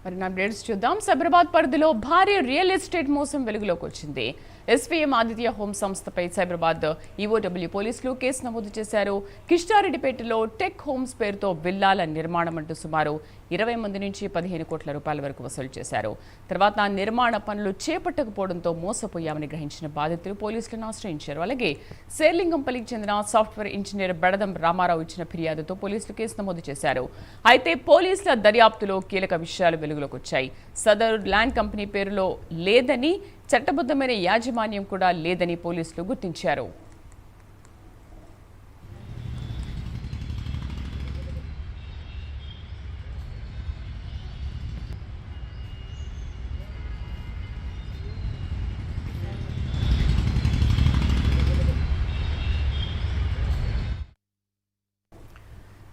మరిన్ని అప్డేట్స్ చూద్దాం. సైబరాబాద్ పరిధిలో భారీ రియల్ ఎస్టేట్ మోసం వెలుగులోకి వచ్చింది. ఎస్వీఎం ఆదిత్య హోమ్ సంస్థపై సైబరాబాద్ ఈఓడబ్ల్యూ పోలీసులు కేసు నమోదు చేశారు. కిష్టారెడ్డిపేటలో టెక్ హోమ్స్ పేరుతో విల్లాల నిర్మాణం అంటూ సుమారు 20 మంది నుంచి 15 కోట్ల రూపాయల వరకు వసూలు చేశారు. తర్వాత నిర్మాణ పనులు చేపట్టకపోవడంతో మోసపోయామని గ్రహించిన బాధితులు పోలీసులను ఆశ్రయించారు. అలాగే శేర్లింగంపల్లికి చెందిన సాఫ్ట్వేర్ ఇంజనీర్ బెడదం రామారావు ఇచ్చిన ఫిర్యాదుతో పోలీసులు కేసు నమోదు చేశారు. అయితే పోలీసుల దర్యాప్తులో కీలక విషయాలు వెలుగులోకి వచ్చాయి. సదరు ల్యాండ్ కంపెనీ పేరులో లేదని, చట్టబద్ధమైన యాజమాన్యం కూడా లేదని పోలీసులు గుర్తించారు.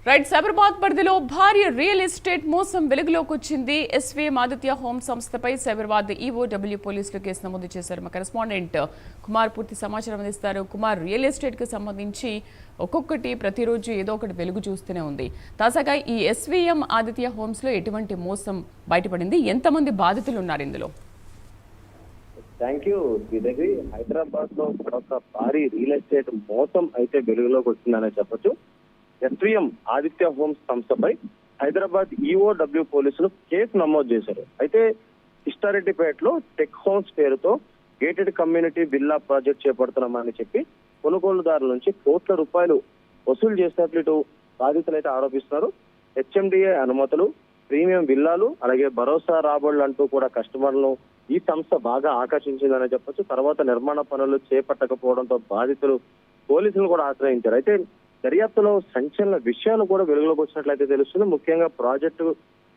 రైట్, సైబరాబాద్ పరిధిలో భారీ రియల్ ఎస్టేట్ మోసం వెలుగులోకి వచ్చింది. ఎస్వీఎం ఆదిత్య హోమ్ సంస్థపై సైబరాబాద్ ఈఓడబ్ల్యూ పోలీసులు కేసు నమోదు చేశారు. మా కరెస్పాండెంట్ కుమార్ పూర్తి సమాచారం అందిస్తారు. కుమార్, రియల్ ఎస్టేట్ కి సంబంధించి ఒక్కొక్కటి ప్రతిరోజు ఏదో ఒకటి వెలుగు చూస్తూనే ఉంది. తాజాగా ఈ ఎస్వీఎం ఆదిత్య హోమ్స్ లో ఎటువంటి మోసం బయటపడింది? ఎంతమంది బాధితులు ఉన్నారు ఇందులో? Thank you Sridevi. హైదరాబాద్ లో ఒక భారీ రియల్ ఎస్టేట్ మోసం అయితే వెలుగులోకి వచ్చిందనే చెప్పొచ్చు. ఎస్వీఎం ఆదిత్య హోమ్స్ సంస్థపై హైదరాబాద్ ఈఓడబ్ల్యూ పోలీసులు కేసు నమోదు చేశారు. అయితే కిష్టారెడ్డిపేటలో టెక్ హోమ్స్ పేరుతో గేటెడ్ కమ్యూనిటీ విల్లా ప్రాజెక్ట్ చేపడుతున్నామని చెప్పి కొనుగోలుదారుల నుంచి కోట్ల రూపాయలు వసూలు చేసినట్లు ఇటు బాధితులు అయితే ఆరోపిస్తున్నారు. హెచ్ఎండిఏ అనుమతులు, ప్రీమియం విల్లాలు, అలాగే భరోసా రాబడులు అంటూ కూడా కస్టమర్లను ఈ సంస్థ బాగా ఆకర్షించిందని చెప్పొచ్చు. తర్వాత నిర్మాణ పనులు చేపట్టకపోవడంతో బాధితులు పోలీసులు కూడా ఆశ్రయించారు. అయితే దర్యాప్తులో సంచలన విషయాలు కూడా వెలుగులోకి వచ్చినట్లయితే తెలుస్తుంది. ముఖ్యంగా ప్రాజెక్టు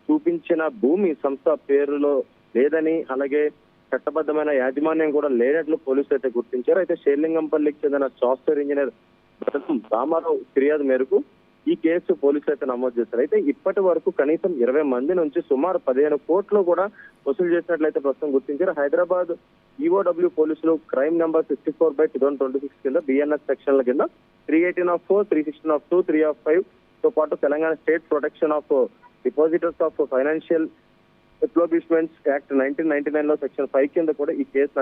చూపించిన భూమి సంస్థ పేరులో లేదని, అలాగే చట్టబద్ధమైన యాజమాన్యం కూడా లేనట్లు పోలీసులు అయితే గుర్తించారు. అయితే శేర్లింగంపల్లికి చెందిన సాఫ్ట్వేర్ ఇంజనీర్ రామారావు ఫిర్యాదు మేరకు ఈ కేసు పోలీసులు అయితే నమోదు చేశారు. అయితే ఇప్పటి వరకు కనీసం 20 మంది నుంచి సుమారు 15 కోట్లు కూడా వసూలు చేసినట్లయితే ప్రస్తుతం గుర్తించారు. హైదరాబాద్ ఈఓడబ్ల్యూ పోలీసులు క్రైమ్ నెంబర్ 64/2026 కింద బిఎన్ఎస్ సెక్షన్ల కింద 318/4, 316/2, 3/5 తో పాటు Telangana state protection of depositors of financial establishments act 1999 లో సెక్షన్ 5 కింద కూడా ఈ కేసు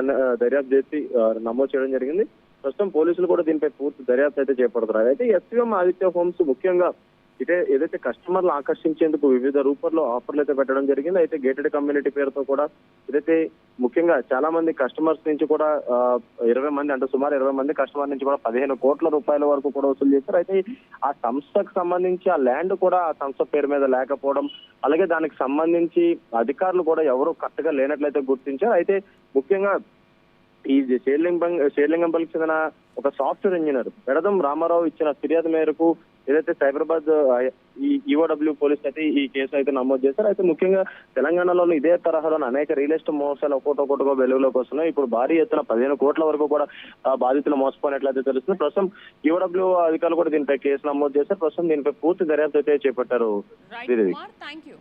దర్యాప్తు చేసి నమోదు చేయడం జరిగింది. ప్రస్తుతం పోలీసులు కూడా దీనిపై పూర్తి దర్యాప్తు అయితే చేపడుతున్నారు. అయితే ఎస్వీఎం ఆదిత్య హోమ్స్ ముఖ్యంగా ఏదైతే కస్టమర్లు ఆకర్షించేందుకు వివిధ రూపాల్లో ఆఫర్లు అయితే పెట్టడం జరిగింది. అయితే గేటెడ్ కమ్యూనిటీ పేరుతో కూడా ఏదైతే ముఖ్యంగా చాలా మంది కస్టమర్స్ నుంచి కూడా 20 మంది అంటే సుమారు 20 మంది కస్టమర్ నుంచి కూడా 15 కోట్ల రూపాయల వరకు కూడా వసూలు చేశారు. అయితే ఆ సంస్థకు సంబంధించి ఆ ల్యాండ్ కూడా ఆ సంస్థ పేరు మీద లేకపోవడం, అలాగే దానికి సంబంధించి అధికారులు కూడా ఎవరు కరెక్ట్గా లేనట్లయితే గుర్తించారు. అయితే ముఖ్యంగా ఈ శేర్లింగంపల్లికి చెందిన ఒక సాఫ్ట్వేర్ ఇంజనీర్ బెడదం రామారావు ఇచ్చిన ఫిర్యాదు మేరకు ఏదైతే సైబరాబాద్ ఈ ఈఓడబ్ల్యూ పోలీసులు అయితే ఈ కేసు అయితే నమోదు చేశారు. అయితే ముఖ్యంగా తెలంగాణలోని ఇదే తరహాలోని అనేక రియల్ ఎస్టేట్ మోసాలు ఒక్కొక్కటిగా వెలుగులోకి వస్తున్నాయి. ఇప్పుడు భారీ ఎత్తున 15 కోట్ల వరకు కూడా బాధితులు మోసపోయినట్లయితే తెలుస్తుంది. ప్రస్తుతం ఈఓడబ్ల్యూ అధికారులు కూడా దీనిపై కేసు నమోదు చేశారు. ప్రస్తుతం దీనిపై పూర్తి దర్యాప్తు అయితే చేపట్టారు. Thank you.